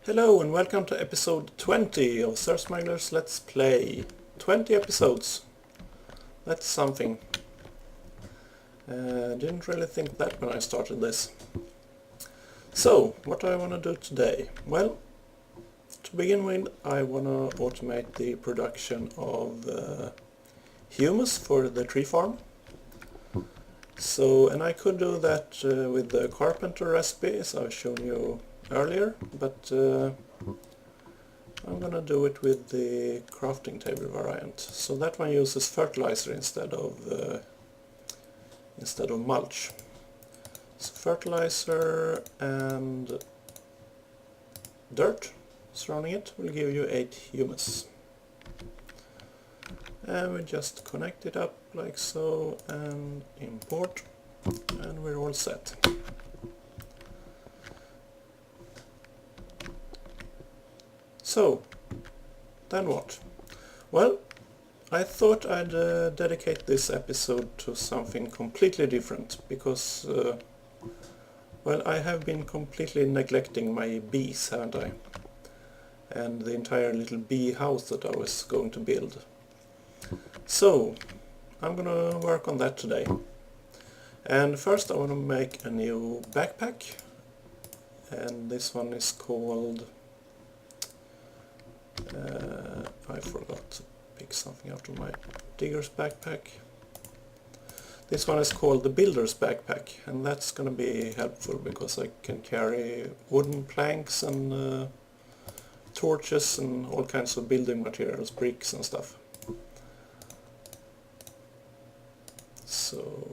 Hello and welcome to episode 20 of SirSmuggler's Let's Play. 20 episodes. That's something. Didn't really think that when I started this. So, what do I want to do today? Well, to begin with, I want to automate the production of humus for the tree farm. So, and I could do that with the carpenter recipes I've shown you earlier, but I'm gonna do it with the crafting table variant. So that one uses fertilizer instead of mulch. So fertilizer and dirt surrounding it will give you 8 humus. And we just connect it up like so and import, and we're all set. So, then what? Well, I thought I'd dedicate this episode to something completely different, because, well, I have been completely neglecting my bees, haven't I? And the entire little bee house that I was going to build. So, I'm gonna work on that today. And first I want to make a new backpack, and this one is called... I forgot to pick something out of my digger's backpack. This one is called the builder's backpack, and that's going to be helpful because I can carry wooden planks and torches and all kinds of building materials, bricks and stuff. So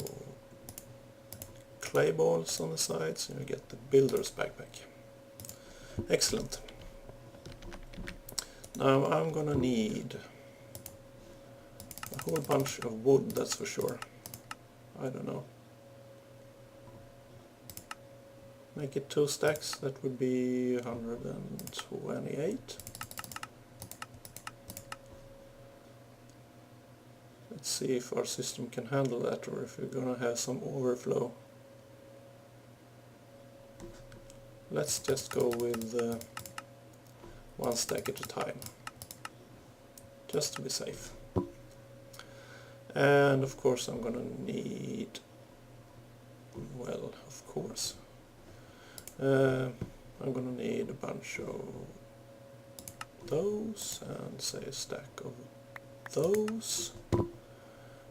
clay balls on the sides, and you get the builder's backpack. Excellent. Now I'm gonna need a whole bunch of wood, that's for sure. I don't know. Make it 2 stacks, that would be 128. Let's see if our system can handle that, or if we're gonna have some overflow. Let's just go with 1 stack at a time, just to be safe. And of course I'm gonna need, well, of course, I'm gonna need a bunch of those, and say a stack of those,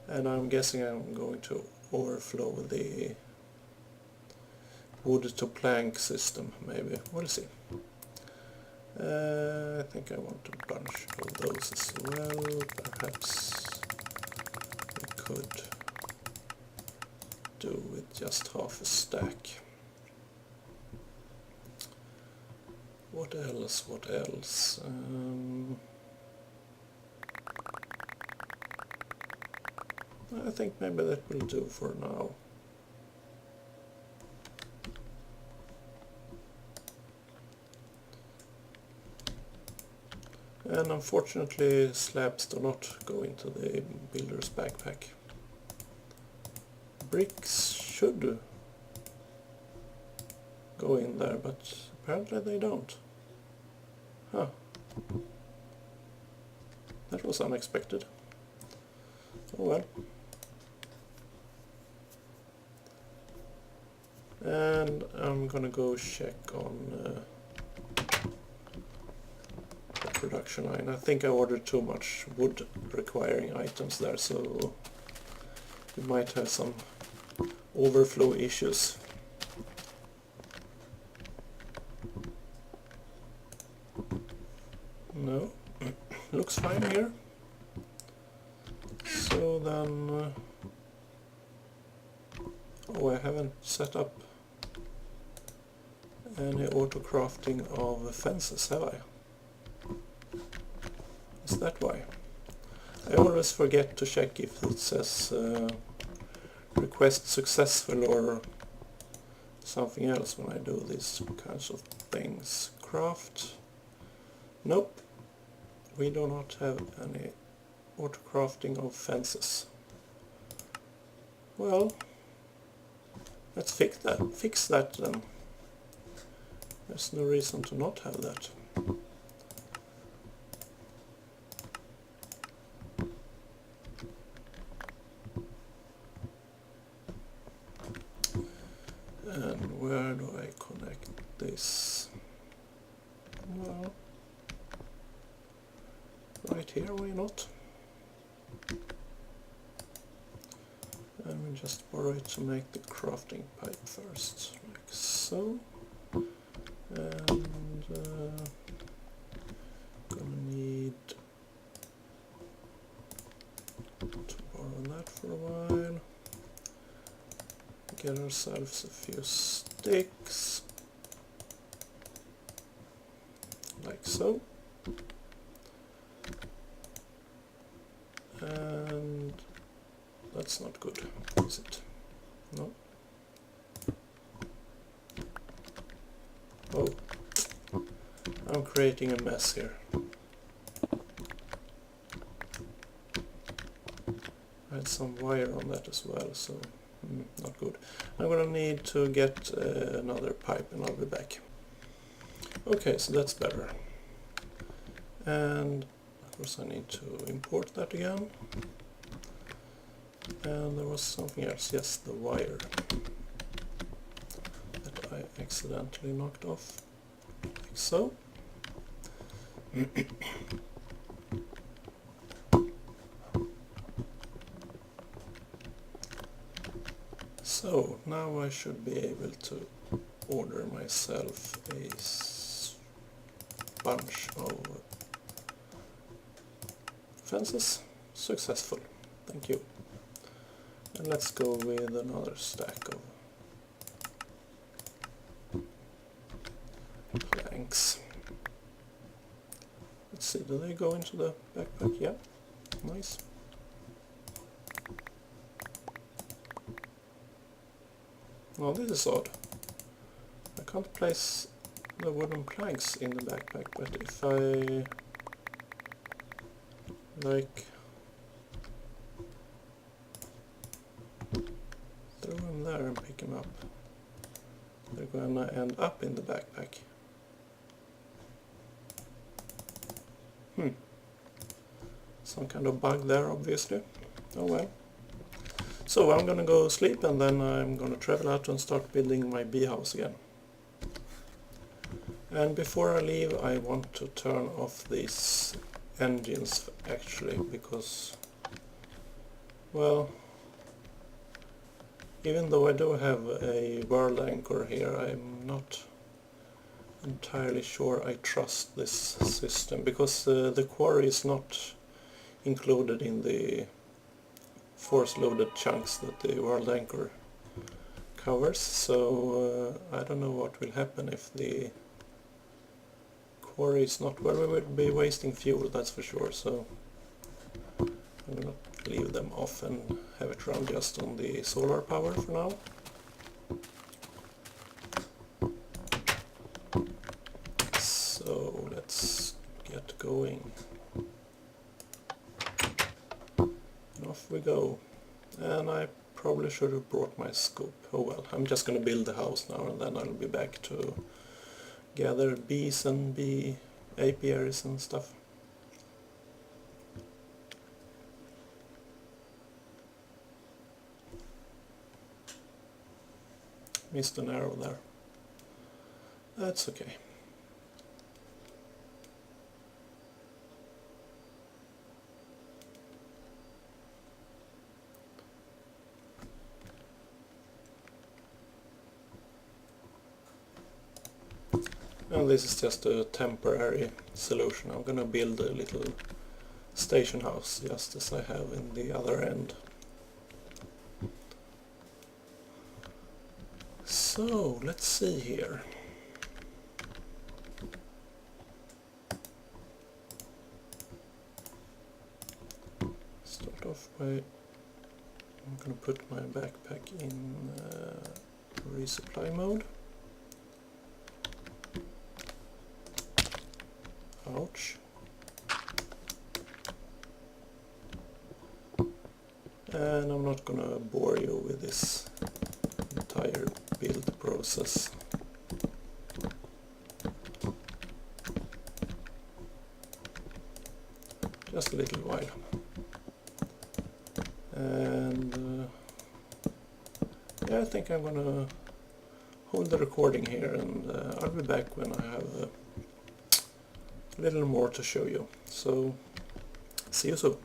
and I'm guessing I'm going to overflow the wood to plank system, maybe, we'll see. I think I want a bunch of those as well. Perhaps we could do with just half a stack. What else? What else? I think maybe that will do for now. And unfortunately slabs do not go into the builder's backpack. Bricks should go in there, but apparently they don't. Huh. That was unexpected. Oh well. And I'm gonna go check on production line. I think I ordered too much wood requiring items there, so we might have some overflow issues. No, looks fine here. So then, oh, I haven't set up any auto crafting of fences, have I? Is that why? I always forget to check if it says request successful or something else when I do these kinds of things. Craft. Nope. We do not have any auto crafting of fences. Well, let's fix that then. There's no reason to not have that. And where do I connect this? Well, right here, why not? And we just borrow it to make the crafting pipe first, like so. And gonna need to borrow that for a while. Get ourselves a few sticks, like so. And that's not good, is it? No. Oh, I'm creating a mess here. I had some wire on that as well, so not good. I'm gonna need to get another pipe and I'll be back. Okay, so that's better. And of course I need to import that again. And there was something else, yes, the wire that I accidentally knocked off, like so. So now I should be able to order myself a bunch of fences. Successful, thank you. And let's go with another stack of planks. Let's see, do they go into the backpack? Yeah, nice. Oh, this is odd. I can't place the wooden planks in the backpack, but if I like throw them there and pick them up, they're gonna end up in the backpack. Some kind of bug there, obviously. Oh well. So I'm gonna go sleep and then I'm gonna travel out and start building my bee house again. And before I leave I want to turn off these engines actually, because, well, even though I do have a world anchor here, I'm not entirely sure I trust this system, because the quarry is not included in the force-loaded chunks that the world anchor covers, so I don't know what will happen if the quarry is not... well, we will be wasting fuel, that's for sure, so I'm gonna leave them off and have it run just on the solar power for now. So let's get going. Off we go. And I probably should have brought my scoop. Oh well, I'm just gonna build the house now and then I'll be back to gather bees and bee apiaries and stuff. Missed an arrow there. That's okay. And this is just a temporary solution. I'm gonna build a little station house just as I have in the other end. So let's see here. Start off by, I'm gonna put my backpack in resupply mode. Ouch. And I'm not gonna bore you with this entire build process. just a little while. And yeah, I think I'm gonna hold the recording here, and I'll be back when I have a little more to show you. So see you soon.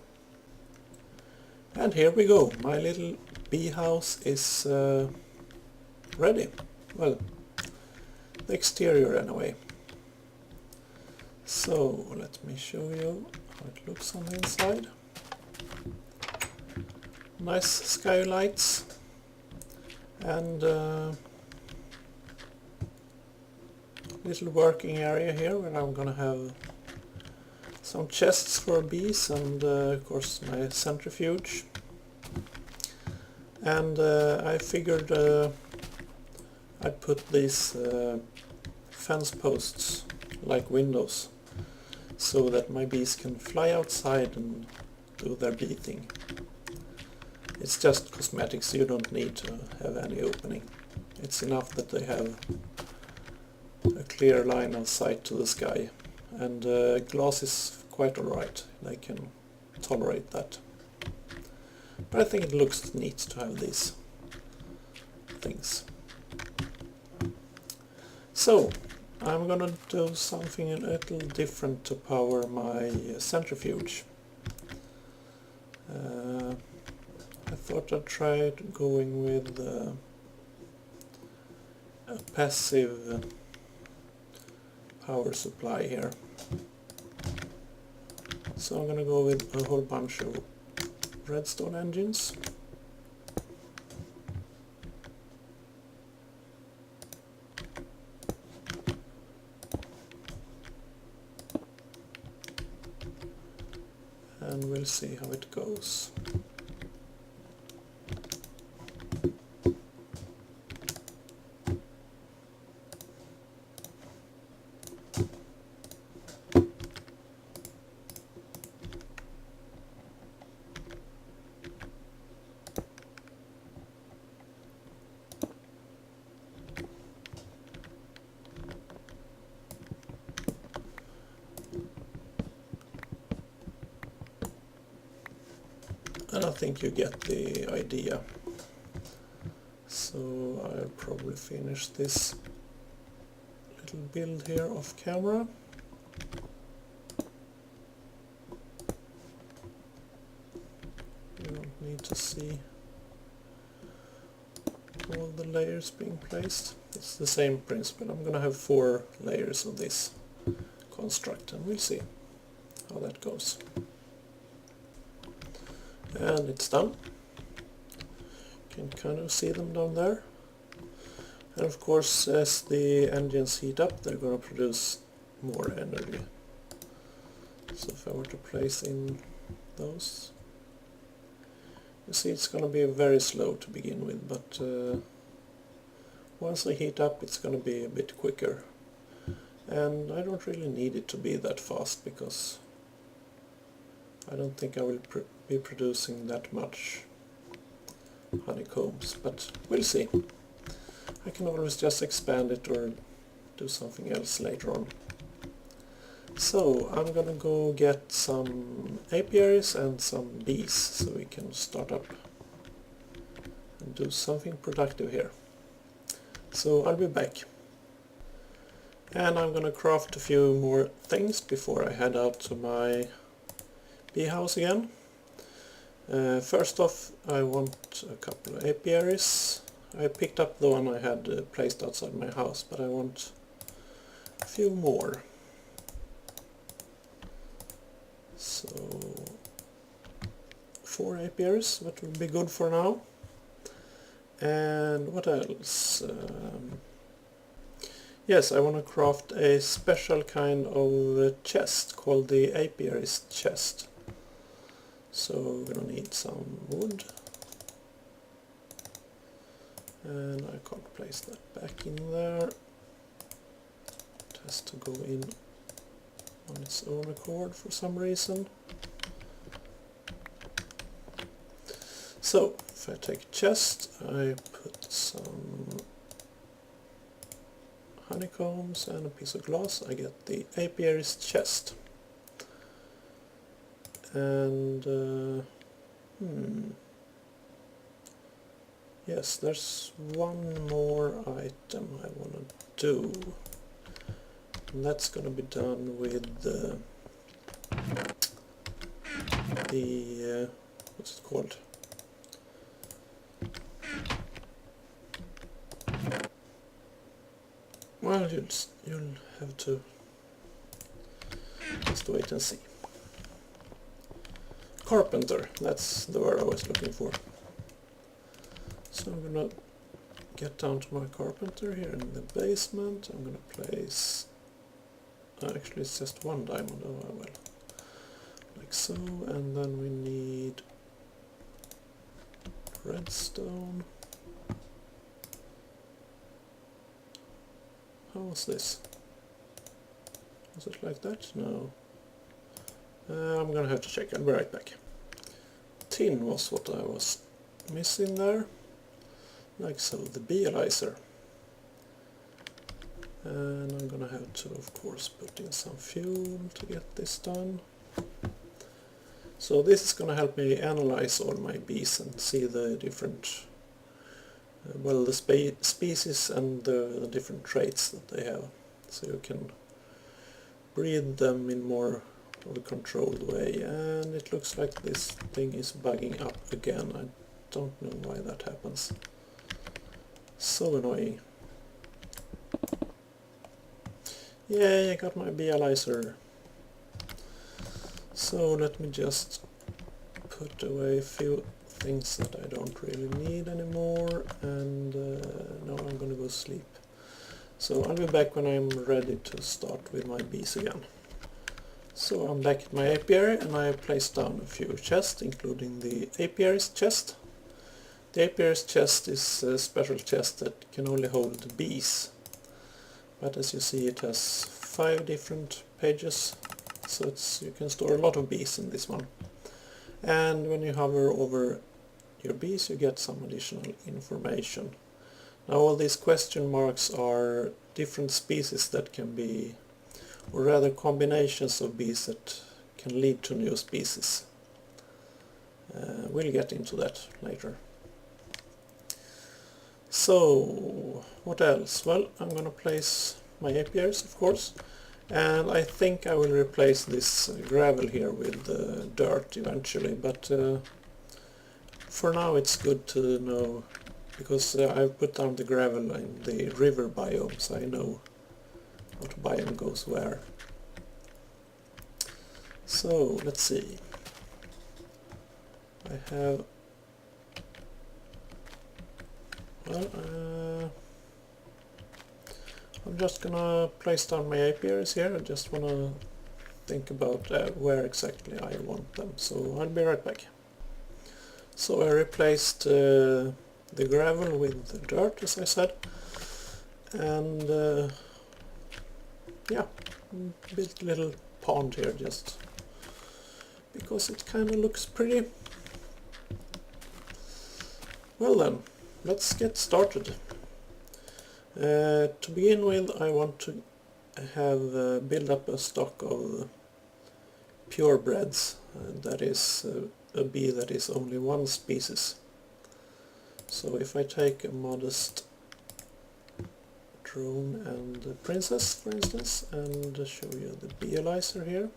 And here we go, my little bee house is ready. Well, the exterior anyway. So let me show you how it looks on the inside. Nice skylights, and little working area here where I'm gonna have some chests for bees, and of course my centrifuge. And I figured I'd put these fence posts like windows, so that my bees can fly outside and do their bee thing. It's just cosmetics, you don't need to have any opening. It's enough that they have a clear line of sight to the sky, and glass is quite alright, they can tolerate that. But I think it looks neat to have these things. So I'm gonna do something a little different to power my centrifuge. I thought I'd try going with a passive power supply here. So I'm gonna go with a whole bunch of redstone engines. And we'll see how it goes. And I think you get the idea. So I'll probably finish this little build here off camera. You don't need to see all the layers being placed. It's the same principle. I'm gonna have 4 layers of this construct, and we'll see how that goes. And it's done. You can kind of see them down there. And of course, as the engines heat up, they're going to produce more energy. So if I were to place in those, you see it's going to be very slow to begin with, but once they heat up, it's going to be a bit quicker. And I don't really need it to be that fast, because I don't think I will be producing that much honeycombs, but we'll see. I can always just expand it or do something else later on. So I'm gonna go get some apiaries and some bees, so we can start up and do something productive here. So I'll be back. And I'm gonna craft a few more things before I head out to my bee house again. First off, I want a couple of apiaries. I picked up the one I had placed outside my house, but I want a few more. So 4 apiaries, that will be good for now. And what else? Yes, I want to craft a special kind of chest called the apiaries chest. So we're gonna need some wood, and I can't place that back in there. It has to go in on its own accord for some reason. So if I take a chest, I put some honeycombs and a piece of glass, I get the apiaries chest. And yes, there's one more item I want to do, and that's gonna be done with the what's it called? Well, you'll have to just wait and see. Carpenter, that's the word I was looking for. So I'm gonna get down to my carpenter here in the basement. I'm gonna place, actually it's just one diamond, oh well, like so, and then we need redstone. How was this? Was it like that? No. I'm gonna have to check, I'll be right back. Tin was what I was missing there. Like so, the beealizer. And I'm gonna have to, of course, put in some fuel to get this done. So this is gonna help me analyze all my bees and see the different, well, the species and the different traits that they have. So you can breed them in more of a controlled way. And it looks like this thing is bugging up again. I don't know why that happens. So annoying. Yay, I got my beealizer. So let me just put away a few things that I don't really need anymore, and now I'm gonna go sleep. So I'll be back when I'm ready to start with my bees again. So I'm back at my apiary, and I placed down a few chests, including the apiary's chest. The apiary's chest is a special chest that can only hold bees. But as you see, it has 5 different pages, so you can store a lot of bees in this one. And when you hover over your bees, you get some additional information. Now all these question marks are different species that can be, or rather combinations of bees that can lead to new species. We'll get into that later. So, what else? Well, I'm gonna place my apiaries, of course, and I think I will replace this gravel here with dirt eventually, but for now it's good to know, because I've put down the gravel in the river biome, so I know what biome goes where. So, let's see. I have, well, I'm just gonna place down my apiaries here. I just wanna think about where exactly I want them, so I'll be right back. So I replaced the gravel with the dirt, as I said, and yeah, built a little pond here just because it kind of looks pretty. Well then, let's get started. To begin with, I want to have build up a stock of purebreds. That is a bee that is only one species. So if I take a modest drone and a princess, for instance, and show you the beealizer here.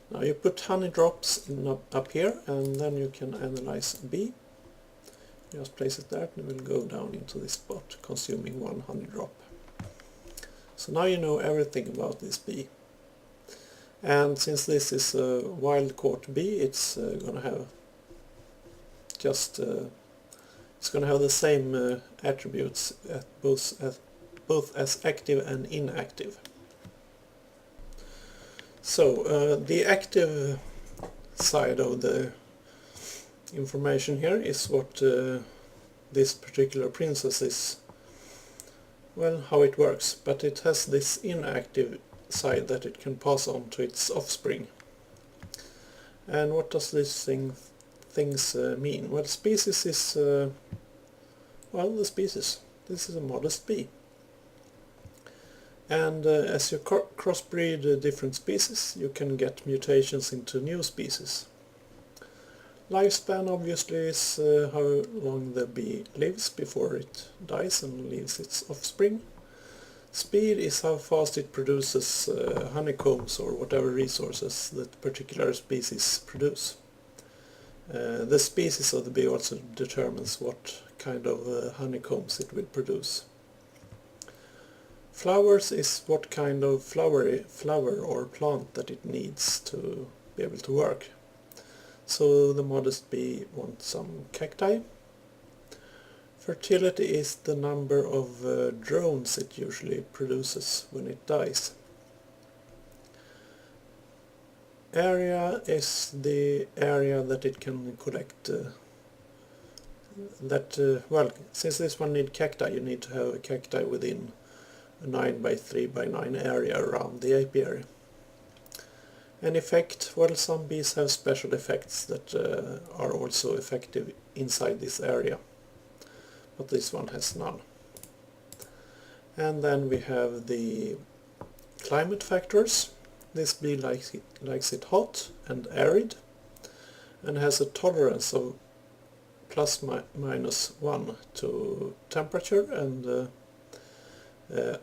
Now you put honey drops up here, and then you can analyze a bee. Just place it there, and it will go down into this spot, consuming 1 honey drop. So now you know everything about this bee. And since this is a wild caught bee, it's gonna have it's gonna have the same attributes both as active and inactive. So the active side of the information here is what this particular princess is, well, how it works, but it has this inactive side that it can pass on to its offspring. And what does this things mean? Well, species is, well, the species. This is a modest bee. And as you crossbreed different species, you can get mutations into new species. Lifespan obviously is how long the bee lives before it dies and leaves its offspring. Speed is how fast it produces honeycombs or whatever resources that particular species produce. The species of the bee also determines what kind of honeycombs it will produce. Flowers is what kind of flower or plant that it needs to be able to work. So the modest bee wants some cacti. Fertility is the number of drones it usually produces when it dies. Area is the area that it can collect. Well, since this one needs cacti, you need to have a cacti within a 9 by 3 by 9 area around the apiary. An effect, well, some bees have special effects that are also effective inside this area, but this one has none. And then we have the climate factors. This bee likes it hot and arid, and has a tolerance of plus minus 1 to temperature and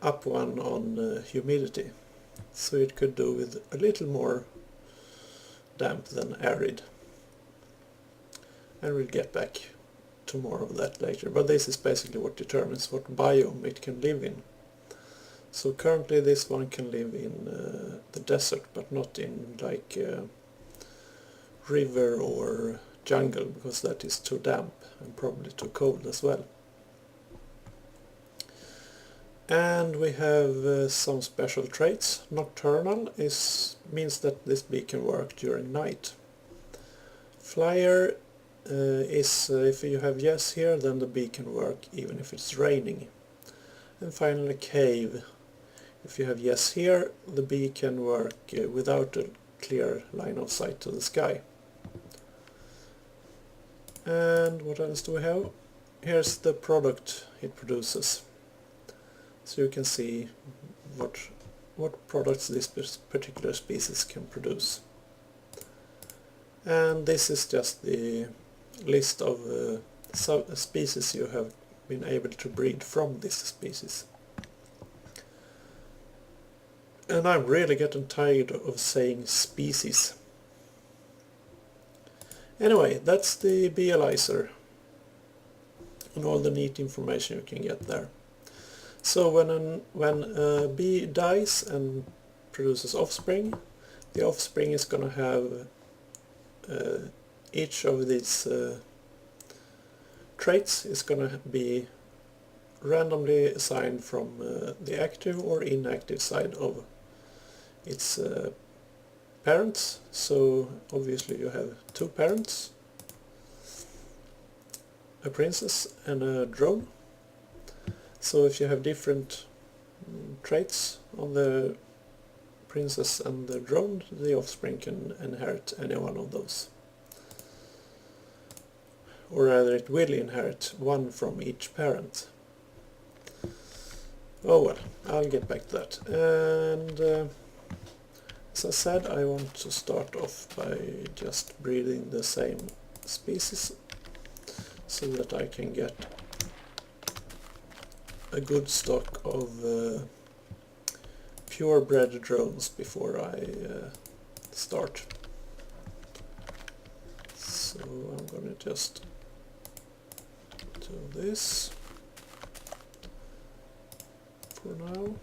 up 1 on humidity. So it could do with a little more damp than arid. And we'll get back to more of that later, but this is basically what determines what biome it can live in. So currently this one can live in the desert, but not in like river or jungle, because that is too damp and probably too cold as well. And we have some special traits. Nocturnal means that this bee can work during night. Flyer is if you have yes here, then the bee can work even if it's raining. And finally cave. If you have yes here, the bee can work without a clear line of sight to the sky. And what else do we have? Here's the product it produces. So you can see what products this particular species can produce. And this is just the list of species you have been able to breed from this species. And I'm really getting tired of saying species. Anyway, that's the beealyzer and all the neat information you can get there. So when a bee dies and produces offspring, the offspring is going to have each of these traits is going to be randomly assigned from the active or inactive side of its parents. So obviously you have two parents, a princess and a drone. So if you have different traits on the princess and the drone, the offspring can inherit any one of those. Or rather, it will inherit one from each parent. Oh well, I'll get back to that. And as I said, I want to start off by just breeding the same species so that I can get a good stock of purebred drones before I start. So I'm going to just do this for now.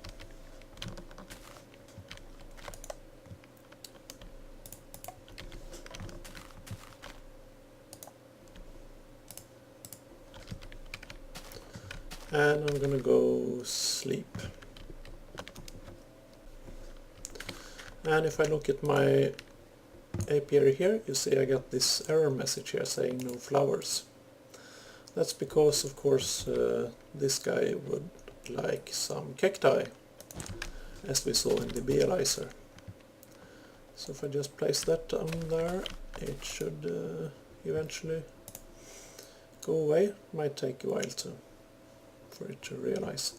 And I'm gonna go sleep. And if I look at my apiary here, you see I got this error message here saying no flowers. That's because, of course, this guy would like some cacti, as we saw in the beealyzer. So if I just place that down there, it should eventually go away. Might take a while for it to realize.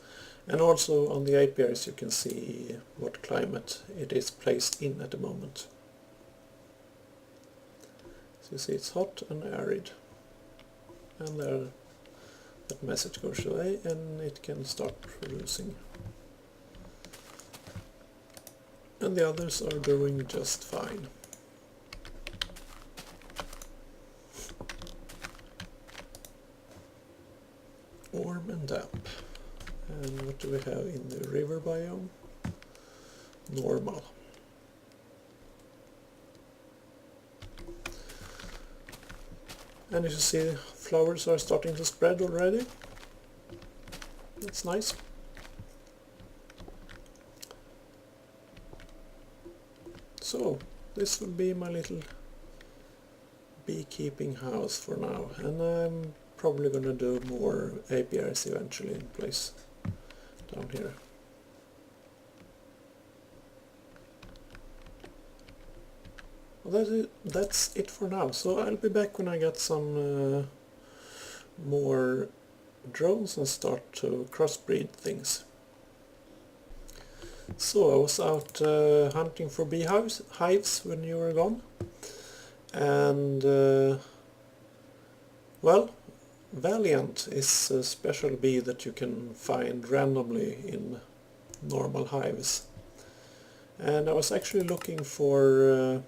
And also on the apiaries you can see what climate it is placed in at the moment. So you see it's hot and arid, and there that message goes away and it can start producing. And the others are doing just fine. Warm and damp. And what do we have in the river biome? Normal. And as you see, flowers are starting to spread already. That's nice. So, this will be my little beekeeping house for now, and I'm probably gonna do more apiaries eventually in place down here. Well, that's it for now, so I'll be back when I get some more drones and start to crossbreed things. So I was out hunting for beehives when you were gone, and well, Valiant is a special bee that you can find randomly in normal hives, and I was actually looking for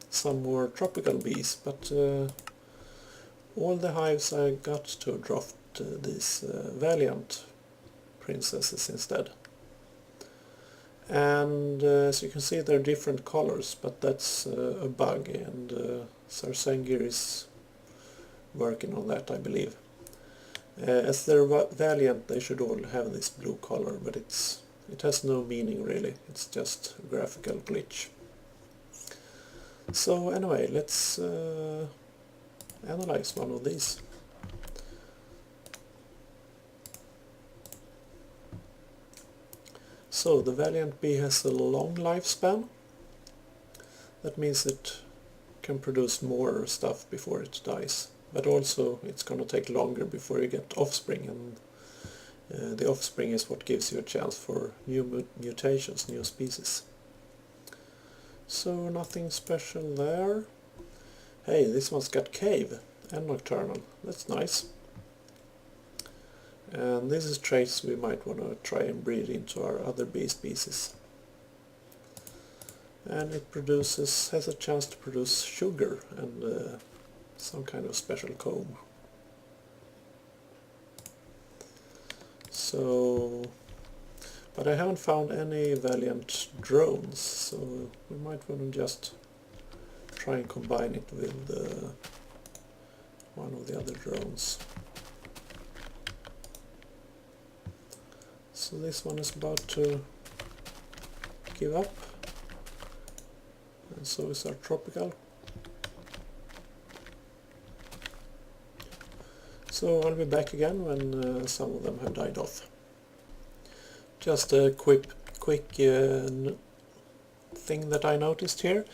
some more tropical bees, but all the hives I got to dropped these Valiant princesses instead. And as you can see, they're different colors, but that's a bug, and SirSmuggler's is working on that, I believe. As they're Valiant, they should all have this blue color, but it has no meaning really, it's just a graphical glitch. So anyway, let's analyze one of these. So the Valiant bee has a long lifespan. That means it can produce more stuff before it dies, but also it's going to take longer before you get offspring, and the offspring is what gives you a chance for new mutations, new species. So nothing special there. Hey, this one's got cave and nocturnal, that's nice. And this is traits we might want to try and breed into our other bee species. And it has a chance to produce sugar and some kind of special comb. So, but I haven't found any Valiant drones, so we might want to just try and combine it with one of the other drones. So this one is about to give up, and so is our tropical. So I'll be back again when some of them have died off. Just a quick thing that I noticed here.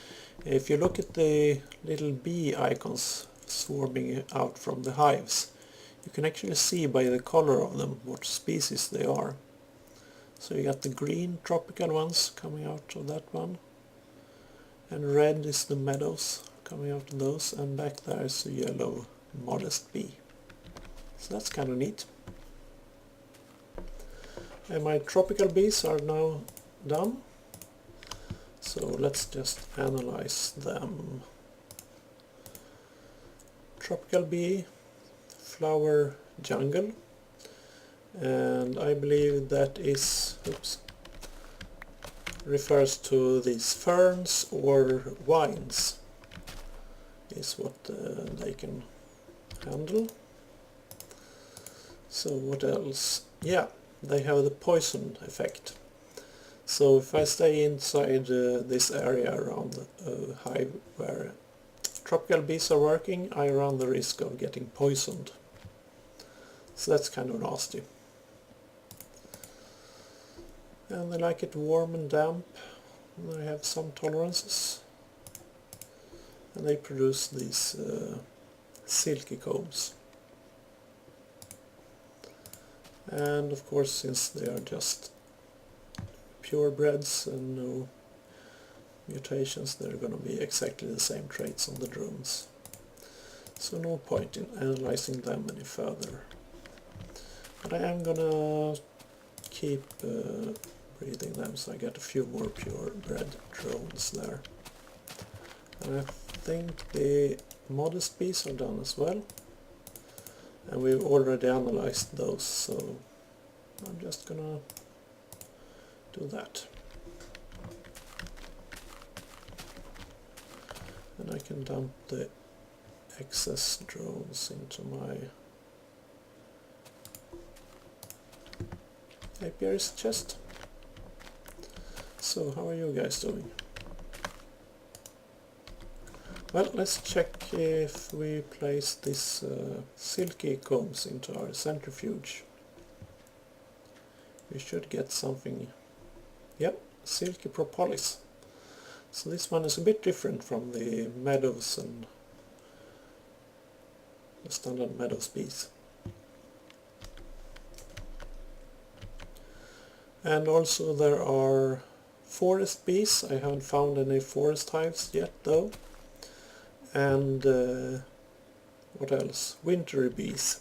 If you look at the little bee icons swarming out from the hives, you can actually see by the color of them what species they are. So you got the green tropical ones coming out of that one, and red is the meadows coming out of those, and back there is a yellow modest bee. So that's kind of neat. And my tropical bees are now done, so let's just analyze them. Tropical bee, flower jungle, and I believe that refers to these ferns or vines, is what they can handle. So what else? Yeah, they have the poison effect. So if I stay inside this area around the hive where tropical bees are working, I run the risk of getting poisoned. So that's kind of nasty. And they like it warm and damp, and they have some tolerances, and they produce these silky combs. And of course, since they are just purebreds and no mutations, they're going to be exactly the same traits on the drones. So no point in analyzing them any further. But I am gonna keep breeding them so I get a few more purebred drones there. And I think the modest bees are done as well. And we've already analyzed those, so I'm just gonna do that. And I can dump the excess drones into my apiary's chest. So how are you guys doing? Well, let's check if we place this silky combs into our centrifuge. We should get something. Yep, silky propolis. So this one is a bit different from the meadows and the standard meadows bees. And also there are forest bees. I haven't found any forest hives yet though. And what else? Wintry bees.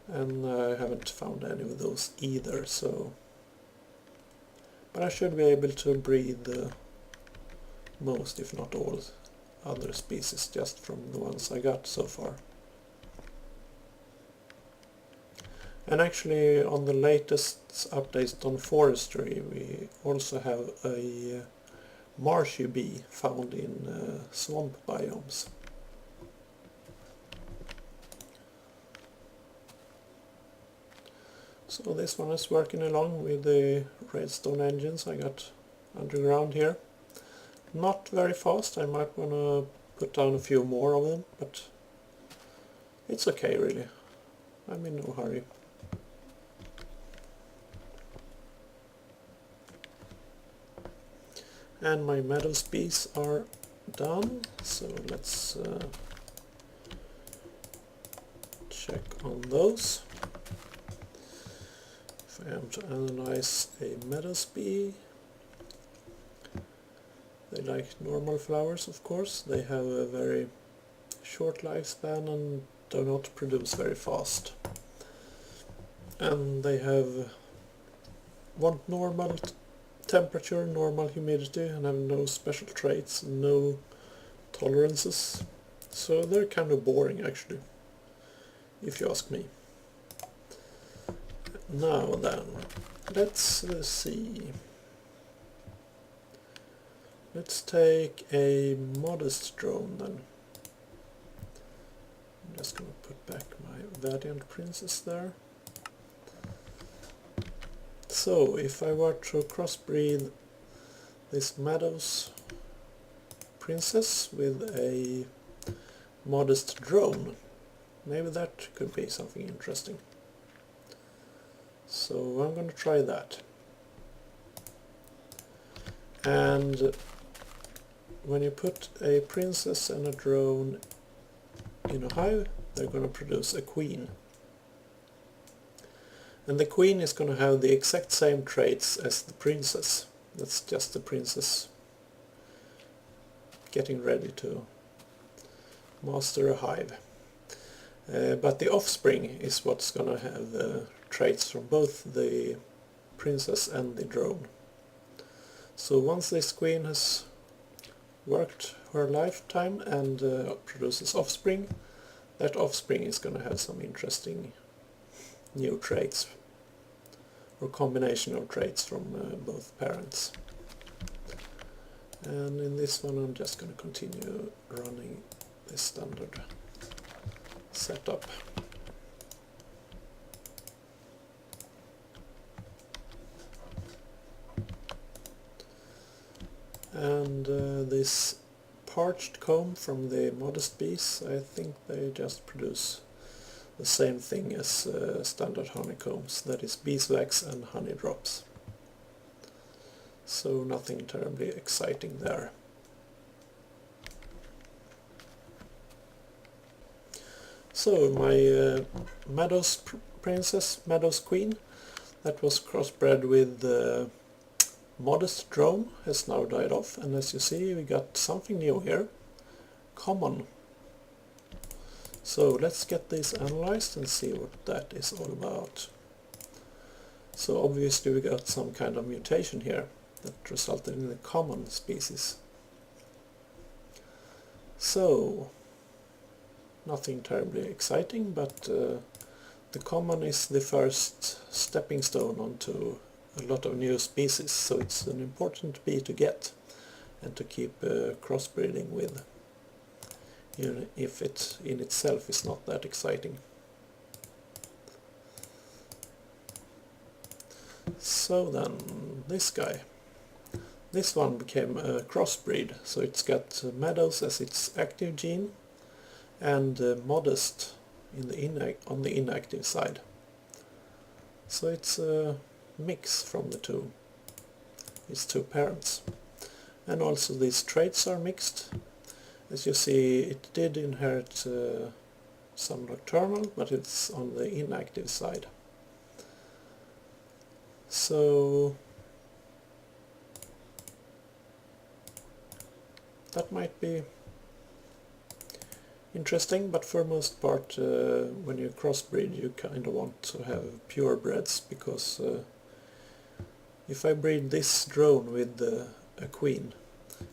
And I haven't found any of those either, so... But I should be able to breed most, if not all, other species just from the ones I got so far. And actually on the latest updates on forestry we also have a marshy bee found in swamp biomes. So this one is working along with the redstone engines I got underground here. Not very fast, I might want to put down a few more of them, but it's okay really. I'm in no hurry. And my meadows bees are done, so let's check on those. If I am to analyze a meadows bee, they like normal flowers of course. They have a very short lifespan and do not produce very fast. And they want normal temperature, normal humidity, and have no special traits, no tolerances. So they're kind of boring actually, if you ask me. Now then, let's see. Let's take a modest drone then. I'm just going to put back my Valiant Princess there. So if I were to crossbreed this Meadows Princess with a modest drone, maybe that could be something interesting. So I'm going to try that. And when you put a princess and a drone in a hive, they're going to produce a queen. And the queen is going to have the exact same traits as the princess. That's just the princess getting ready to master a hive. But the offspring is what's going to have traits from both the princess and the drone. So once this queen has worked her lifetime and produces offspring, that offspring is going to have some interesting new traits, or combination of traits from both parents. And in this one I'm just going to continue running the standard setup. And this parched comb from the modest bees, I think they just produce the same thing as standard honeycombs, that is beeswax and honey drops. So nothing terribly exciting there. So my Meadows Princess Meadows Queen that was crossbred with Modest Drone has now died off, and as you see we got something new here, Common. So let's get this analyzed and see what that is all about. So obviously we got some kind of mutation here that resulted in the common species. So nothing terribly exciting, but the common is the first stepping stone onto a lot of new species, so it's an important bee to get and to keep crossbreeding with, even if it in itself is not that exciting. So then, this guy. This one became a crossbreed, so it's got Meadows as its active gene and Modest on the inactive side. So it's a mix from the two, its two parents. And also these traits are mixed. As you see, it did inherit some nocturnal, but it's on the inactive side. So that might be interesting, but for most part when you crossbreed you kind of want to have purebreds, because if I breed this drone with a queen,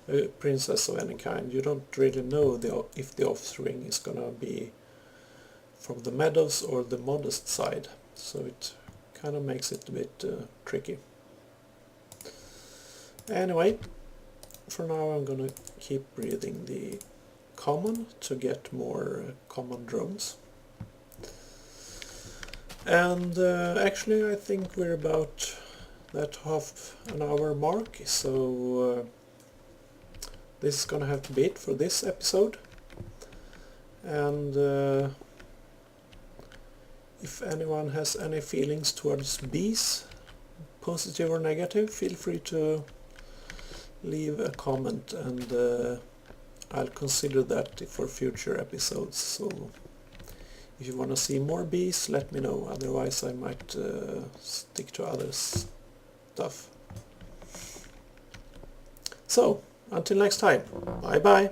a princess of any kind, you don't really know if the offspring is gonna be from the Meadows or the Modest side, so it kind of makes it a bit tricky. Anyway, for now I'm gonna keep breeding the common to get more common drones. And actually I think we're about that half an hour mark, so this is gonna have to be it for this episode. And if anyone has any feelings towards bees, positive or negative, feel free to leave a comment, and I'll consider that for future episodes. So if you want to see more bees, let me know, otherwise I might stick to other stuff. So until next time, bye bye.